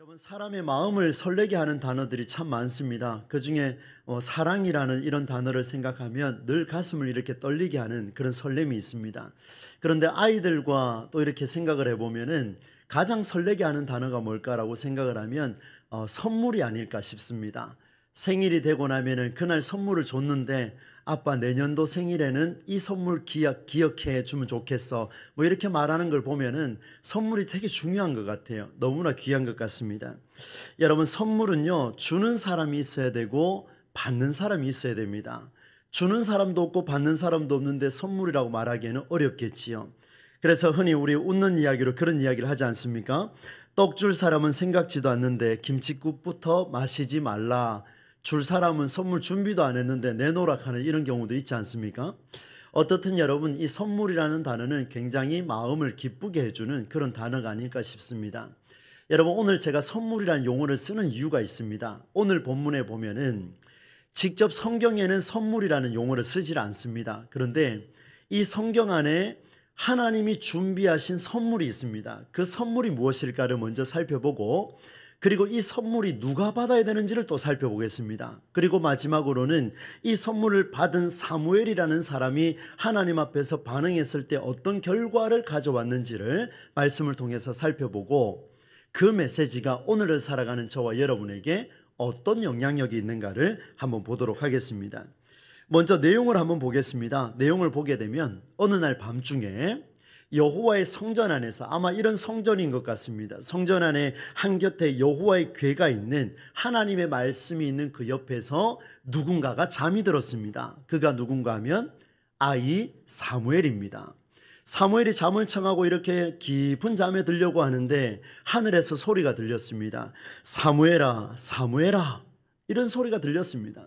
여러분, 사람의 마음을 설레게 하는 단어들이 참 많습니다. 그중에 사랑이라는 이런 단어를 생각하면 늘 가슴을 이렇게 떨리게 하는 그런 설렘이 있습니다. 그런데 아이들과 또 이렇게 생각을 해보면은 가장 설레게 하는 단어가 뭘까라고 생각을 하면 선물이 아닐까 싶습니다. 생일이 되고 나면은 그날 선물을 줬는데, 아빠 내년도 생일에는 이 선물 기억해 주면 좋겠어, 뭐 이렇게 말하는 걸 보면은 선물이 되게 중요한 것 같아요. 너무나 귀한 것 같습니다. 여러분, 선물은요, 주는 사람이 있어야 되고 받는 사람이 있어야 됩니다. 주는 사람도 없고 받는 사람도 없는데 선물이라고 말하기에는 어렵겠지요. 그래서 흔히 우리 웃는 이야기로 그런 이야기를 하지 않습니까? 떡 줄 사람은 생각지도 않는데 김칫국부터 마시지 말라. 줄 사람은 선물 준비도 안 했는데 내놓으라 하는 이런 경우도 있지 않습니까? 어떻든 여러분, 이 선물이라는 단어는 굉장히 마음을 기쁘게 해주는 그런 단어가 아닐까 싶습니다. 여러분, 오늘 제가 선물이라는 용어를 쓰는 이유가 있습니다. 오늘 본문에 보면은 직접 성경에는 선물이라는 용어를 쓰질 않습니다. 그런데 이 성경 안에 하나님이 준비하신 선물이 있습니다. 그 선물이 무엇일까를 먼저 살펴보고, 그리고 이 선물이 누가 받아야 되는지를 또 살펴보겠습니다. 그리고 마지막으로는 이 선물을 받은 사무엘이라는 사람이 하나님 앞에서 반응했을 때 어떤 결과를 가져왔는지를 말씀을 통해서 살펴보고, 그 메시지가 오늘을 살아가는 저와 여러분에게 어떤 영향력이 있는가를 한번 보도록 하겠습니다. 먼저 내용을 한번 보겠습니다. 내용을 보게 되면 어느 날 밤중에 여호와의 성전 안에서, 아마 이런 성전인 것 같습니다. 성전 안에 한곁에 여호와의 궤가 있는, 하나님의 말씀이 있는 그 옆에서 누군가가 잠이 들었습니다. 그가 누군가 하면 아이 사무엘입니다. 사무엘이 잠을 청하고 이렇게 깊은 잠에 들려고 하는데 하늘에서 소리가 들렸습니다. 사무엘아, 사무엘아, 이런 소리가 들렸습니다.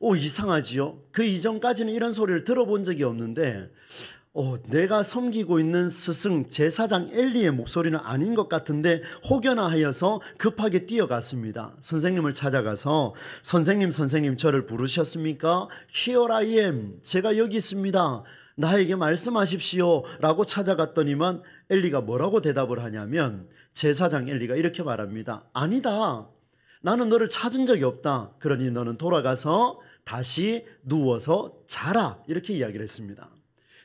이상하지요? 그 이전까지는 이런 소리를 들어본 적이 없는데 내가 섬기고 있는 스승 제사장 엘리의 목소리는 아닌 것 같은데 혹여나 하여서 급하게 뛰어갔습니다. 선생님을 찾아가서 선생님 저를 부르셨습니까? Here I am, 제가 여기 있습니다, 나에게 말씀하십시오 라고 찾아갔더니만 엘리가 뭐라고 대답을 하냐면, 제사장 엘리가 이렇게 말합니다. 아니다, 나는 너를 찾은 적이 없다. 그러니 너는 돌아가서 다시 누워서 자라, 이렇게 이야기를 했습니다.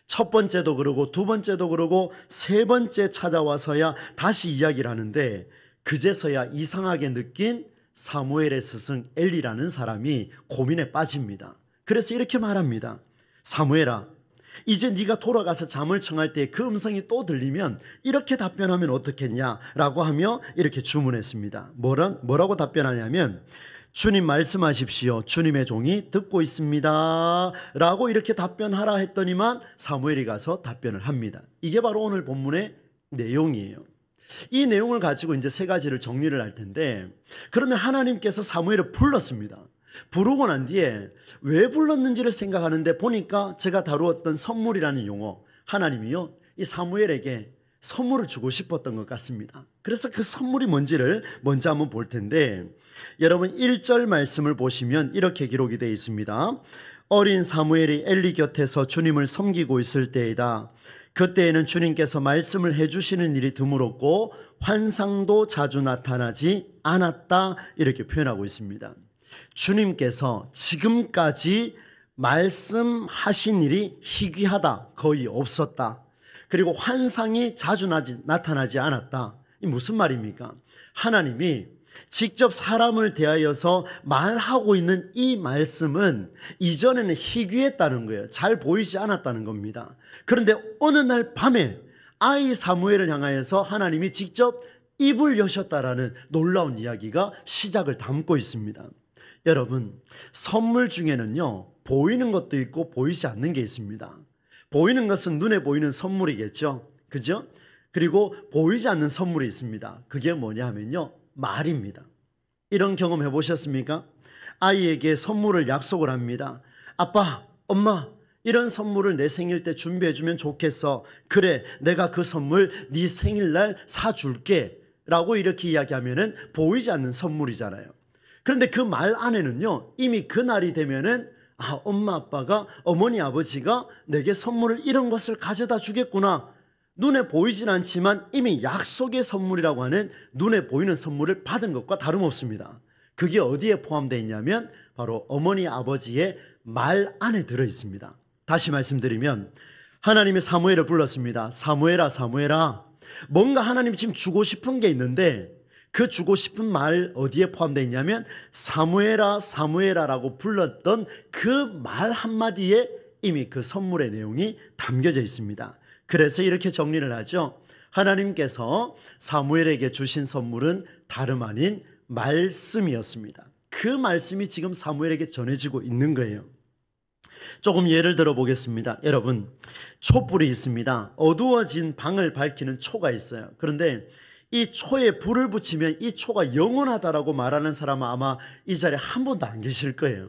첫 번째도 그러고 두 번째도 그러고 세 번째 찾아와서야 다시 이야기를 하는데, 그제서야 이상하게 느낀 사무엘의 스승 엘리라는 사람이 고민에 빠집니다. 그래서 이렇게 말합니다. 사무엘아, 이제 네가 돌아가서 잠을 청할 때 그 음성이 또 들리면 이렇게 답변하면 어떻겠냐라고 하며 이렇게 주문했습니다. 뭐라고 답변하냐면, 주님 말씀하십시오, 주님의 종이 듣고 있습니다 라고 이렇게 답변하라 했더니만 사무엘이 가서 답변을 합니다. 이게 바로 오늘 본문의 내용이에요. 이 내용을 가지고 이제 세 가지를 정리를 할 텐데, 그러면 하나님께서 사무엘을 불렀습니다. 부르고 난 뒤에 왜 불렀는지를 생각하는데 보니까 제가 다루었던 선물이라는 용어, 하나님이요, 이 사무엘에게 선물을 주고 싶었던 것 같습니다. 그래서 그 선물이 뭔지를 먼저 한번 볼 텐데, 여러분 1절 말씀을 보시면 이렇게 기록이 되어 있습니다. 어린 사무엘이 엘리 곁에서 주님을 섬기고 있을 때이다. 그때에는 주님께서 말씀을 해주시는 일이 드물었고 환상도 자주 나타나지 않았다, 이렇게 표현하고 있습니다. 주님께서 지금까지 말씀하신 일이 희귀하다, 거의 없었다. 그리고 환상이 자주 나타나지 않았다. 이 무슨 말입니까? 하나님이 직접 사람을 대하여서 말하고 있는 이 말씀은 이전에는 희귀했다는 거예요. 잘 보이지 않았다는 겁니다. 그런데 어느 날 밤에 아이 사무엘을 향하여서 하나님이 직접 입을 여셨다라는 놀라운 이야기가 시작을 담고 있습니다. 여러분, 선물 중에는요, 보이는 것도 있고 보이지 않는 게 있습니다. 보이는 것은 눈에 보이는 선물이겠죠, 그죠? 그리고 보이지 않는 선물이 있습니다. 그게 뭐냐 하면요, 말입니다. 이런 경험 해보셨습니까? 아이에게 선물을 약속을 합니다. 아빠, 엄마, 이런 선물을 내 생일 때 준비해주면 좋겠어. 그래, 내가 그 선물 네 생일날 사줄게 라고 이렇게 이야기하면은 보이지 않는 선물이잖아요. 그런데 그 말 안에는요, 이미 그 날이 되면은 엄마 아빠가, 어머니 아버지가 내게 선물을, 이런 것을 가져다 주겠구나, 눈에 보이진 않지만 이미 약속의 선물이라고 하는 눈에 보이는 선물을 받은 것과 다름없습니다. 그게 어디에 포함되어 있냐면 바로 어머니 아버지의 말 안에 들어 있습니다. 다시 말씀드리면 하나님이 사무엘을 불렀습니다. 사무엘아 사무엘아, 뭔가 하나님 지금 주고 싶은 게 있는데 그 주고 싶은 말 어디에 포함되어 있냐면 사무엘아 사무엘아라고 불렀던 그 말 한마디에 이미 그 선물의 내용이 담겨져 있습니다. 그래서 이렇게 정리를 하죠. 하나님께서 사무엘에게 주신 선물은 다름 아닌 말씀이었습니다. 그 말씀이 지금 사무엘에게 전해지고 있는 거예요. 조금 예를 들어 보겠습니다. 여러분, 촛불이 있습니다. 어두워진 방을 밝히는 초가 있어요. 그런데 이 초에 불을 붙이면 이 초가 영원하다라고 말하는 사람은 아마 이 자리에 한 분도 안 계실 거예요.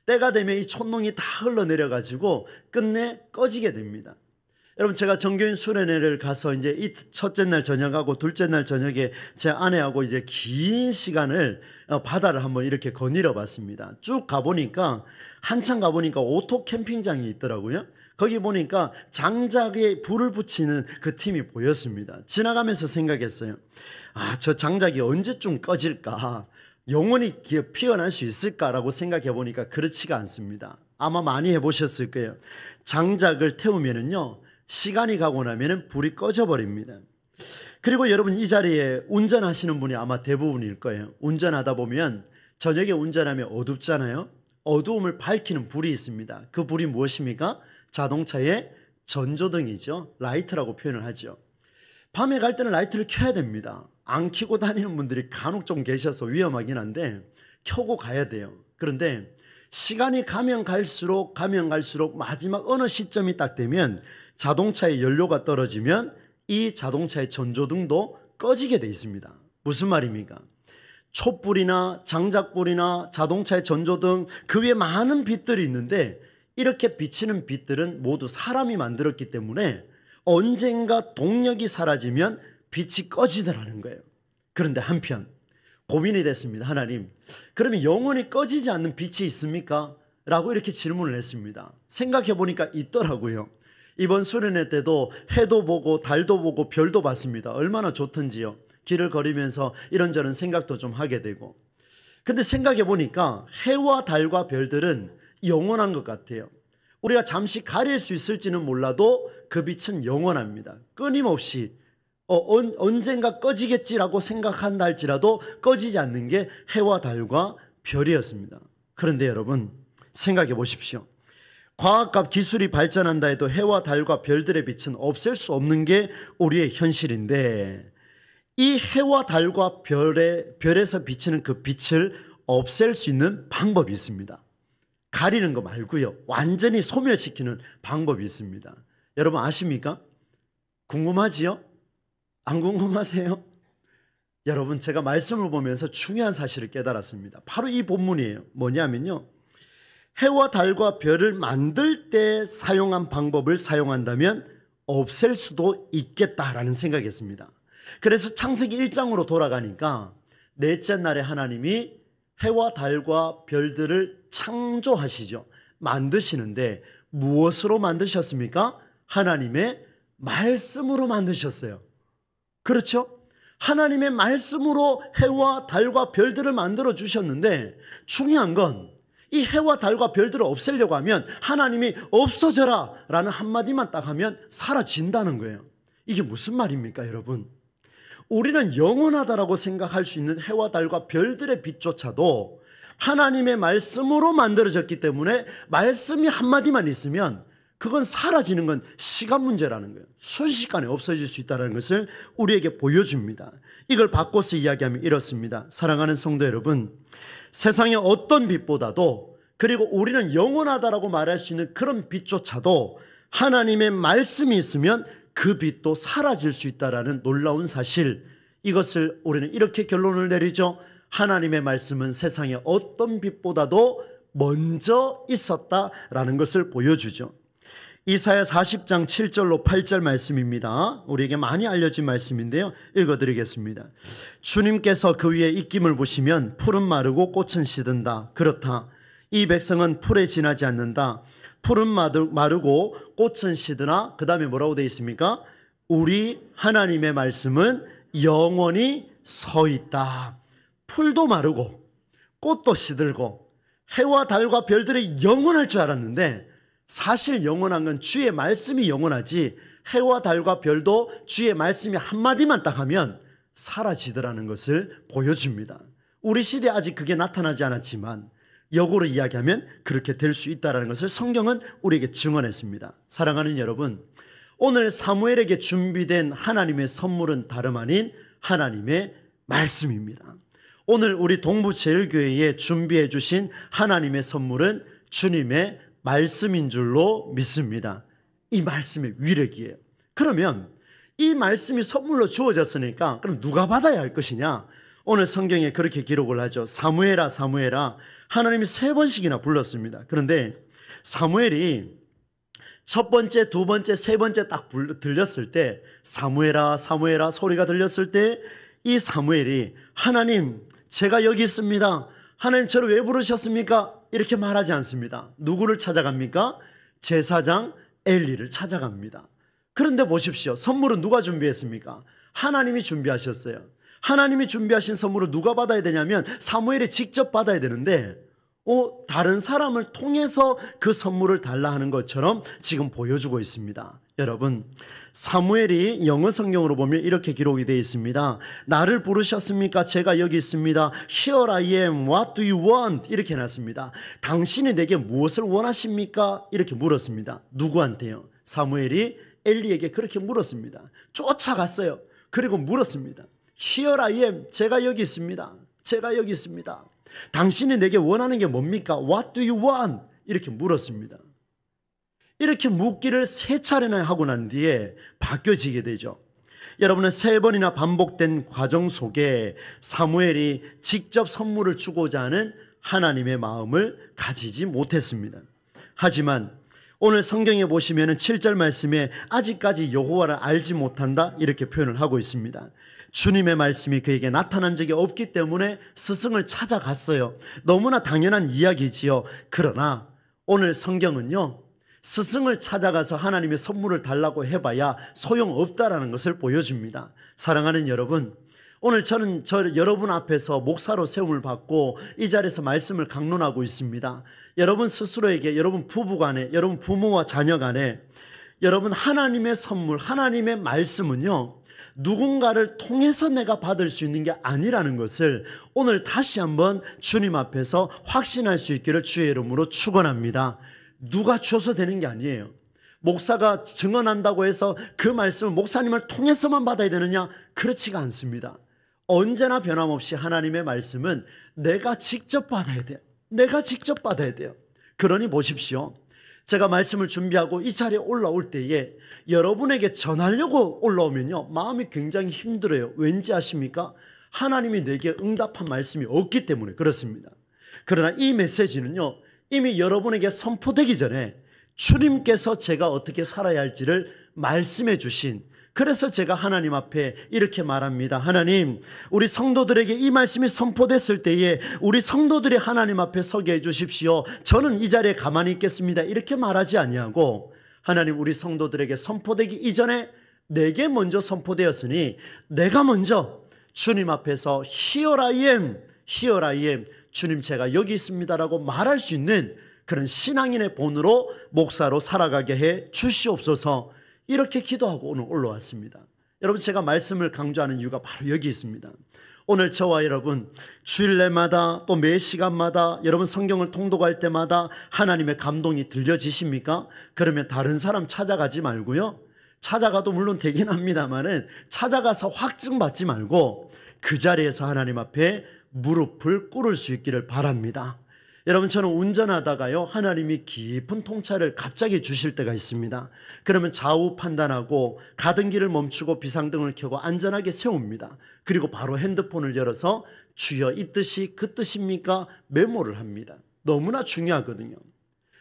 때가 되면 이 촛농이 다 흘러내려 가지고 끝내 꺼지게 됩니다. 여러분, 제가 정교인 수련회를 가서 이제 이 첫째 날 저녁하고 둘째 날 저녁에 제 아내하고 이제 긴 시간을 바다를 한번 이렇게 거닐어 봤습니다. 쭉 가보니까 한참 가보니까 오토 캠핑장이 있더라고요. 거기 보니까 장작에 불을 붙이는 그 팀이 보였습니다. 지나가면서 생각했어요. 아, 저 장작이 언제쯤 꺼질까? 영원히 피어날 수 있을까라고 생각해 보니까 그렇지가 않습니다. 아마 많이 해보셨을 거예요. 장작을 태우면은요, 시간이 가고 나면은 불이 꺼져 버립니다. 그리고 여러분, 이 자리에 운전하시는 분이 아마 대부분일 거예요. 운전하다 보면 저녁에 운전하면 어둡잖아요. 어두움을 밝히는 불이 있습니다. 그 불이 무엇입니까? 자동차의 전조등이죠. 라이트라고 표현을 하죠. 밤에 갈 때는 라이트를 켜야 됩니다. 안 켜고 다니는 분들이 간혹 좀 계셔서 위험하긴 한데 켜고 가야 돼요. 그런데 시간이 가면 갈수록 마지막 어느 시점이 딱 되면 자동차의 연료가 떨어지면 이 자동차의 전조등도 꺼지게 돼 있습니다. 무슨 말입니까? 촛불이나 장작불이나 자동차의 전조등, 그 위에 많은 빛들이 있는데 이렇게 비치는 빛들은 모두 사람이 만들었기 때문에 언젠가 동력이 사라지면 빛이 꺼지더라는 거예요. 그런데 한편 고민이 됐습니다. 하나님, 그러면 영원히 꺼지지 않는 빛이 있습니까? 라고 이렇게 질문을 했습니다. 생각해 보니까 있더라고요. 이번 수련회 때도 해도 보고 달도 보고 별도 봤습니다. 얼마나 좋던지요. 길을 걸으면서 이런저런 생각도 좀 하게 되고. 근데 생각해 보니까 해와 달과 별들은 영원한 것 같아요. 우리가 잠시 가릴 수 있을지는 몰라도 그 빛은 영원합니다. 끊임없이 언젠가 꺼지겠지라고 생각한다 할지라도 꺼지지 않는 게 해와 달과 별이었습니다. 그런데 여러분, 생각해 보십시오. 과학과 기술이 발전한다 해도 해와 달과 별들의 빛은 없앨 수 없는 게 우리의 현실인데, 이 해와 달과 별에서 비치는 그 빛을 없앨 수 있는 방법이 있습니다. 가리는 거 말고요, 완전히 소멸시키는 방법이 있습니다. 여러분 아십니까? 궁금하지요? 안 궁금하세요? 여러분, 제가 말씀을 보면서 중요한 사실을 깨달았습니다. 바로 이 본문이에요. 뭐냐면요, 해와 달과 별을 만들 때 사용한 방법을 사용한다면 없앨 수도 있겠다라는 생각이 했습니다. 그래서 창세기 1장으로 돌아가니까 넷째 날에 하나님이 해와 달과 별들을 창조하시죠. 만드시는데 무엇으로 만드셨습니까? 하나님의 말씀으로 만드셨어요. 그렇죠? 하나님의 말씀으로 해와 달과 별들을 만들어 주셨는데, 중요한 건 이 해와 달과 별들을 없애려고 하면 하나님이 없어져라 라는 한마디만 딱 하면 사라진다는 거예요. 이게 무슨 말입니까, 여러분? 우리는 영원하다라고 생각할 수 있는 해와 달과 별들의 빛조차도 하나님의 말씀으로 만들어졌기 때문에 말씀이 한마디만 있으면 그건 사라지는 건 시간 문제라는 거예요. 순식간에 없어질 수 있다는 것을 우리에게 보여줍니다. 이걸 바꿔서 이야기하면 이렇습니다. 사랑하는 성도 여러분, 세상의 어떤 빛보다도, 그리고 우리는 영원하다라고 말할 수 있는 그런 빛조차도 하나님의 말씀이 있으면 그 빛도 사라질 수 있다는 놀라운 사실, 이것을 우리는 이렇게 결론을 내리죠. 하나님의 말씀은 세상의 어떤 빛보다도 먼저 있었다라는 것을 보여주죠. 이사야 40장 7절로 8절 말씀입니다. 우리에게 많이 알려진 말씀인데요, 읽어드리겠습니다. 주님께서 그 위에 입김을 부시면 풀은 마르고 꽃은 시든다. 그렇다. 이 백성은 풀에 지나지 않는다. 풀은 마르고 꽃은 시드나, 그 다음에 뭐라고 되어 있습니까? 우리 하나님의 말씀은 영원히 서 있다. 풀도 마르고 꽃도 시들고 해와 달과 별들이 영원할 줄 알았는데 사실 영원한 건 주의 말씀이 영원하지, 해와 달과 별도 주의 말씀이 한마디만 딱 하면 사라지더라는 것을 보여줍니다. 우리 시대에 아직 그게 나타나지 않았지만 역으로 이야기하면 그렇게 될 수 있다는 것을 성경은 우리에게 증언했습니다. 사랑하는 여러분, 오늘 사무엘에게 준비된 하나님의 선물은 다름 아닌 하나님의 말씀입니다. 오늘 우리 동부제일교회에 준비해 주신 하나님의 선물은 주님의 말씀인 줄로 믿습니다. 이 말씀의 위력이에요. 그러면 이 말씀이 선물로 주어졌으니까 그럼 누가 받아야 할 것이냐? 오늘 성경에 그렇게 기록을 하죠. 사무엘아 사무엘아, 하나님이 3번씩이나 불렀습니다. 그런데 사무엘이 첫 번째, 두 번째, 세 번째 딱 들렸을 때, 사무엘아 사무엘아 소리가 들렸을 때 이 사무엘이 하나님 제가 여기 있습니다, 하나님 저를 왜 부르셨습니까? 이렇게 말하지 않습니다. 누구를 찾아갑니까? 제사장 엘리를 찾아갑니다. 그런데 보십시오. 선물은 누가 준비했습니까? 하나님이 준비하셨어요. 하나님이 준비하신 선물을 누가 받아야 되냐면 사무엘이 직접 받아야 되는데 다른 사람을 통해서 그 선물을 달라 하는 것처럼 지금 보여주고 있습니다. 여러분, 사무엘이 영어 성경으로 보면 이렇게 기록이 되어 있습니다. 나를 부르셨습니까? 제가 여기 있습니다. Here I am. What do you want? 이렇게 해놨습니다. 당신이 내게 무엇을 원하십니까? 이렇게 물었습니다. 누구한테요? 사무엘이 엘리에게 그렇게 물었습니다. 쫓아갔어요. 그리고 물었습니다. Here I am. 제가 여기 있습니다. 제가 여기 있습니다. 당신이 내게 원하는 게 뭡니까? What do you want? 이렇게 물었습니다. 이렇게 묻기를 3차례나 하고 난 뒤에 바뀌어지게 되죠. 여러분은 3번이나 반복된 과정 속에 사무엘이 직접 선물을 주고자 하는 하나님의 마음을 가지지 못했습니다. 하지만 오늘 성경에 보시면 7절 말씀에 아직까지 여호와를 알지 못한다 이렇게 표현을 하고 있습니다. 주님의 말씀이 그에게 나타난 적이 없기 때문에 스승을 찾아갔어요. 너무나 당연한 이야기지요. 그러나 오늘 성경은요, 스승을 찾아가서 하나님의 선물을 달라고 해봐야 소용없다라는 것을 보여줍니다. 사랑하는 여러분, 오늘 저는 여러분 앞에서 목사로 세움을 받고 이 자리에서 말씀을 강론하고 있습니다. 여러분 스스로에게, 여러분 부부간에, 여러분 부모와 자녀간에 여러분 하나님의 선물, 하나님의 말씀은요, 누군가를 통해서 내가 받을 수 있는 게 아니라는 것을 오늘 다시 한번 주님 앞에서 확신할 수 있기를 주의 이름으로 축원합니다. 누가 줘서 되는 게 아니에요. 목사가 증언한다고 해서 그 말씀을 목사님을 통해서만 받아야 되느냐? 그렇지가 않습니다. 언제나 변함없이 하나님의 말씀은 내가 직접 받아야 돼요. 내가 직접 받아야 돼요. 그러니 보십시오. 제가 말씀을 준비하고 이 자리에 올라올 때에 여러분에게 전하려고 올라오면요, 마음이 굉장히 힘들어요. 왠지 아십니까? 하나님이 내게 응답한 말씀이 없기 때문에 그렇습니다. 그러나 이 메시지는요, 이미 여러분에게 선포되기 전에 주님께서 제가 어떻게 살아야 할지를 말씀해 주신, 그래서 제가 하나님 앞에 이렇게 말합니다. 하나님, 우리 성도들에게 이 말씀이 선포됐을 때에 우리 성도들이 하나님 앞에 서게 해 주십시오. 저는 이 자리에 가만히 있겠습니다. 이렇게 말하지 아니하고, 하나님, 우리 성도들에게 선포되기 이전에 내게 먼저 선포되었으니 내가 먼저 주님 앞에서 Here I am, Here I am, 주님 제가 여기 있습니다라고 말할 수 있는 그런 신앙인의 본으로 목사로 살아가게 해 주시옵소서. 이렇게 기도하고 오늘 올라왔습니다. 여러분, 제가 말씀을 강조하는 이유가 바로 여기 있습니다. 오늘 저와 여러분 주일내마다 또 매 시간마다 여러분 성경을 통독할 때마다 하나님의 감동이 들려지십니까? 그러면 다른 사람 찾아가지 말고요, 찾아가도 물론 되긴 합니다만은 찾아가서 확증받지 말고 그 자리에서 하나님 앞에 무릎을 꿇을 수 있기를 바랍니다. 여러분, 저는 운전하다가요, 하나님이 깊은 통찰을 갑자기 주실 때가 있습니다. 그러면 좌우 판단하고 가던 길을 멈추고 비상등을 켜고 안전하게 세웁니다. 그리고 바로 핸드폰을 열어서 주여 이 뜻이 그 뜻입니까? 메모를 합니다. 너무나 중요하거든요.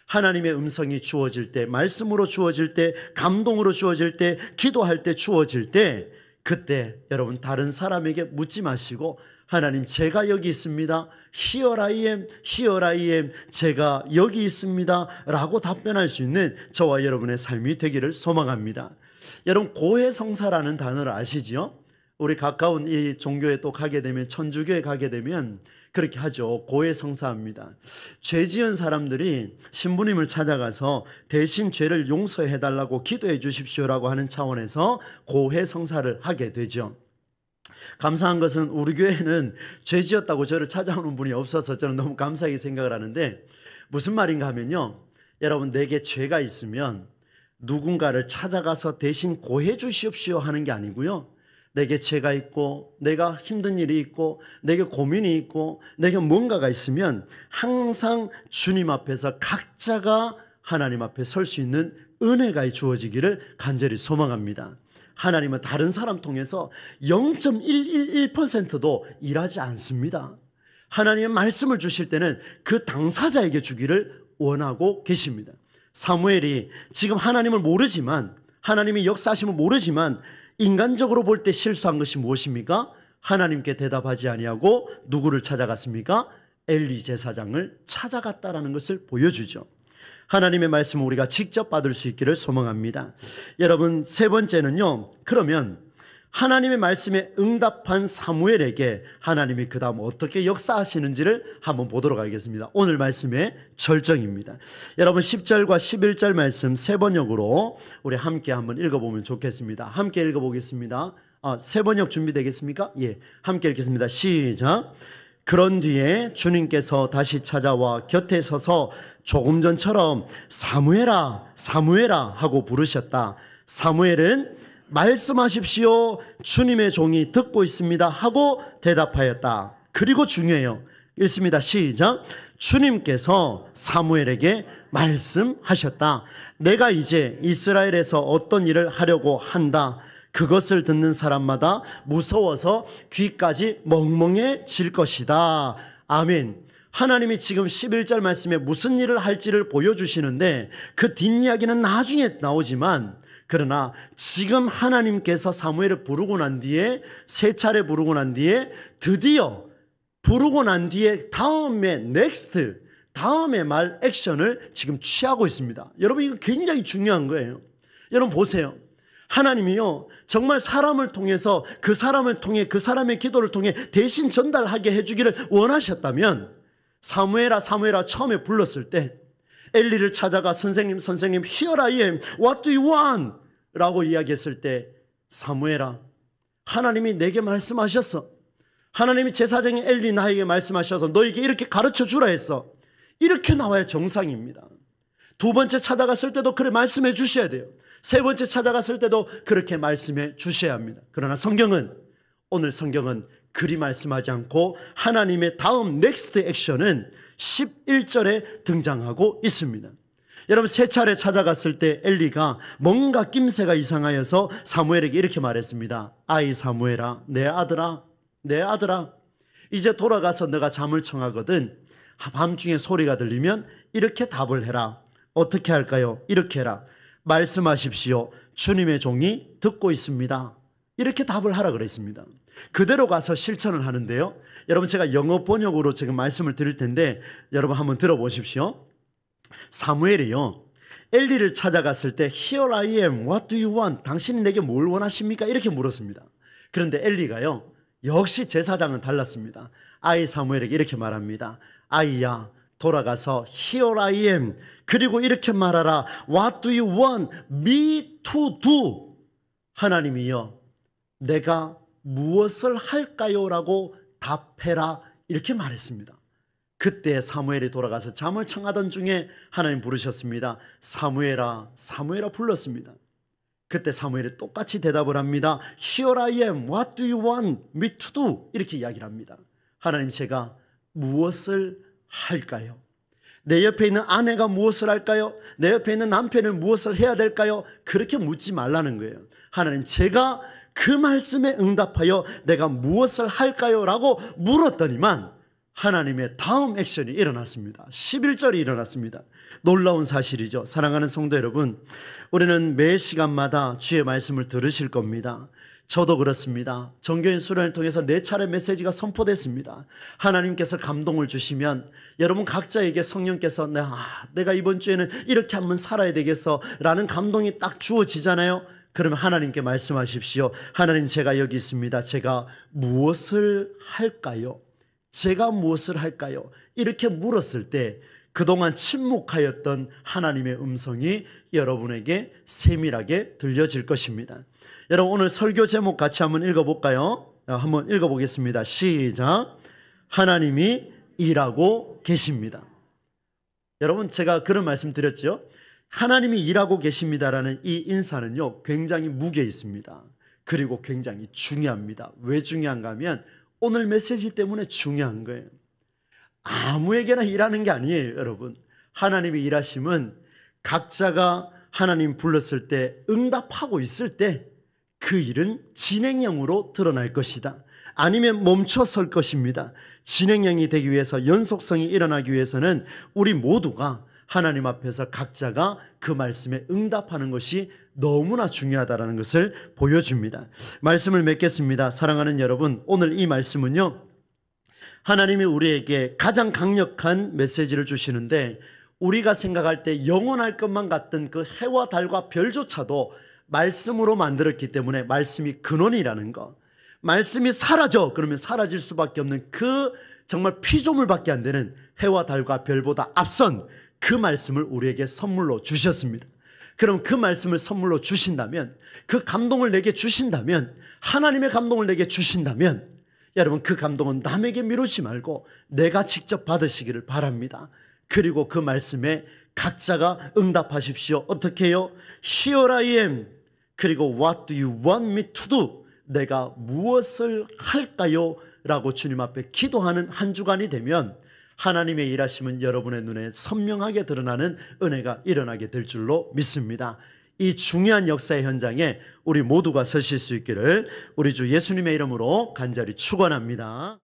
하나님의 음성이 주어질 때, 말씀으로 주어질 때, 감동으로 주어질 때, 기도할 때 주어질 때, 그때 여러분 다른 사람에게 묻지 마시고 하나님 제가 여기 있습니다. Here I am, Here I am, 제가 여기 있습니다 라고 답변할 수 있는 저와 여러분의 삶이 되기를 소망합니다. 여러분 고해성사라는 단어를 아시죠? 우리 가까운 이 종교에 또 가게 되면, 천주교에 가게 되면 그렇게 하죠. 고해성사합니다. 죄 지은 사람들이 신부님을 찾아가서 대신 죄를 용서해 달라고 기도해 주십시오라고 하는 차원에서 고해성사를 하게 되죠. 감사한 것은 우리 교회는 죄 지었다고 저를 찾아오는 분이 없어서 저는 너무 감사하게 생각을 하는데, 무슨 말인가 하면요, 여러분 내게 죄가 있으면 누군가를 찾아가서 대신 고해 주십시오 하는 게 아니고요, 내게 죄가 있고 내가 힘든 일이 있고 내게 고민이 있고 내게 뭔가가 있으면 항상 주님 앞에서 각자가 하나님 앞에 설 수 있는 은혜가 주어지기를 간절히 소망합니다. 하나님은 다른 사람 통해서 0.111%도 일하지 않습니다. 하나님의 말씀을 주실 때는 그 당사자에게 주기를 원하고 계십니다. 사무엘이 지금 하나님을 모르지만, 하나님의 역사하심을 모르지만 인간적으로 볼 때 실수한 것이 무엇입니까? 하나님께 대답하지 아니하고 누구를 찾아갔습니까? 엘리 제사장을 찾아갔다라는 것을 보여주죠. 하나님의 말씀을 우리가 직접 받을 수 있기를 소망합니다. 여러분, 세 번째는요, 그러면 하나님의 말씀에 응답한 사무엘에게 하나님이 그 다음 어떻게 역사하시는지를 한번 보도록 하겠습니다. 오늘 말씀의 절정입니다. 여러분 10절과 11절 말씀 세 번역으로 우리 함께 한번 읽어보면 좋겠습니다. 함께 읽어보겠습니다. 세 번역 준비되겠습니까? 예, 함께 읽겠습니다. 시작. 그런 뒤에 주님께서 다시 찾아와 곁에 서서 조금 전처럼 사무엘아 사무엘아 하고 부르셨다. 사무엘은 말씀하십시오, 주님의 종이 듣고 있습니다 하고 대답하였다. 그리고 중요해요. 읽습니다. 시작. 주님께서 사무엘에게 말씀하셨다. 내가 이제 이스라엘에서 어떤 일을 하려고 한다. 그것을 듣는 사람마다 무서워서 귀까지 멍멍해질 것이다. 아멘. 하나님이 지금 11절 말씀에 무슨 일을 할지를 보여주시는데 그 뒷이야기는 나중에 나오지만, 그러나 지금 하나님께서 사무엘을 부르고 난 뒤에, 세 차례 부르고 난 뒤에, 드디어 부르고 난 뒤에 다음에 말 액션을 지금 취하고 있습니다. 여러분 이거 굉장히 중요한 거예요. 여러분 보세요. 하나님이요 정말 사람을 통해서, 그 사람을 통해, 그 사람의 기도를 통해 대신 전달하게 해주기를 원하셨다면, 사무엘아 사무엘아 처음에 불렀을 때 엘리를 찾아가 선생님 Here I am, what do you want? 라고 이야기했을 때, 사무엘아 하나님이 내게 말씀하셨어. 하나님이 제사장인 엘리 나에게 말씀하셔서 너에게 이렇게 가르쳐 주라 했어. 이렇게 나와야 정상입니다. 두 번째 찾아갔을 때도 그렇게 말씀해 주셔야 돼요. 세 번째 찾아갔을 때도 그렇게 말씀해 주셔야 합니다. 그러나 오늘 성경은 그리 말씀하지 않고 하나님의 다음 넥스트 액션은 11절에 등장하고 있습니다. 여러분 세 차례 찾아갔을 때 엘리가 뭔가 낌새가 이상하여서 사무엘에게 이렇게 말했습니다. 아이 사무엘아, 내 아들아 이제 돌아가서 너가 잠을 청하거든 밤중에 소리가 들리면 이렇게 답을 해라. 어떻게 할까요? 이렇게 해라. 말씀하십시오, 주님의 종이 듣고 있습니다. 이렇게 답을 하라 그랬습니다. 그대로 가서 실천을 하는데요, 여러분 제가 영어 번역으로 지금 말씀을 드릴 텐데 여러분 한번 들어보십시오. 사무엘이요 엘리를 찾아갔을 때 Here I am, what do you want? 당신이 내게 뭘 원하십니까? 이렇게 물었습니다. 그런데 엘리가요 역시 제사장은 달랐습니다. 아이 사무엘에게 이렇게 말합니다. 아이야 돌아가서 Here I am, 그리고 이렇게 말하라. What do you want me to do? 하나님이요 내가 무엇을 할까요? 라고 답해라. 이렇게 말했습니다. 그때 사무엘이 돌아가서 잠을 청하던 중에 하나님 부르셨습니다. 사무엘아 사무엘아 불렀습니다. 그때 사무엘이 똑같이 대답을 합니다. Here I am, what do you want me to do? 이렇게 이야기를 합니다. 하나님 제가 무엇을 할까요? 내 옆에 있는 아내가 무엇을 할까요? 내 옆에 있는 남편은 무엇을 해야 될까요? 그렇게 묻지 말라는 거예요. 하나님 제가 그 말씀에 응답하여 내가 무엇을 할까요? 라고 물었더니만 하나님의 다음 액션이 일어났습니다. 11절이 일어났습니다. 놀라운 사실이죠. 사랑하는 성도 여러분, 우리는 매 시간마다 주의 말씀을 들으실 겁니다. 저도 그렇습니다. 정교인 수련을 통해서 4차례 메시지가 선포됐습니다. 하나님께서 감동을 주시면 여러분 각자에게 성령께서 내가 이번 주에는 이렇게 한번 살아야 되겠어 라는 감동이 딱 주어지잖아요. 그러면 하나님께 말씀하십시오. 하나님, 제가 여기 있습니다. 제가 무엇을 할까요? 제가 무엇을 할까요? 이렇게 물었을 때 그동안 침묵하였던 하나님의 음성이 여러분에게 세밀하게 들려질 것입니다. 여러분, 오늘 설교 제목 같이 한번 읽어볼까요? 한번 읽어보겠습니다. 시작. 하나님이 일하고 계십니다. 여러분, 제가 그런 말씀 드렸죠. 하나님이 일하고 계십니다라는 이 인사는요, 굉장히 무게 있습니다. 그리고 굉장히 중요합니다. 왜 중요한가 하면 오늘 메시지 때문에 중요한 거예요. 아무에게나 일하는 게 아니에요, 여러분. 하나님의 일하심은 각자가 하나님 불렀을 때 응답하고 있을 때 그 일은 진행형으로 드러날 것이다. 아니면 멈춰 설 것입니다. 진행형이 되기 위해서, 연속성이 일어나기 위해서는 우리 모두가 하나님 앞에서 각자가 그 말씀에 응답하는 것이 너무나 중요하다는 것을 보여줍니다. 말씀을 맺겠습니다. 사랑하는 여러분, 오늘 이 말씀은요, 하나님이 우리에게 가장 강력한 메시지를 주시는데, 우리가 생각할 때 영원할 것만 같던 그 해와 달과 별조차도 말씀으로 만들었기 때문에 말씀이 근원이라는 것, 말씀이 사라져 그러면 사라질 수밖에 없는 그 정말 피조물밖에 안 되는 해와 달과 별보다 앞선 그 말씀을 우리에게 선물로 주셨습니다. 그럼 그 말씀을 선물로 주신다면, 그 감동을 내게 주신다면, 하나님의 감동을 내게 주신다면, 여러분, 그 감동은 남에게 미루지 말고 내가 직접 받으시기를 바랍니다. 그리고 그 말씀에 각자가 응답하십시오. 어떻게 해요? Here I am. 그리고 What do you want me to do? 내가 무엇을 할까요? 라고 주님 앞에 기도하는 한 주간이 되면 하나님의 일하심은 여러분의 눈에 선명하게 드러나는 은혜가 일어나게 될 줄로 믿습니다. 이 중요한 역사의 현장에 우리 모두가 서실 수 있기를 우리 주 예수님의 이름으로 간절히 축원합니다.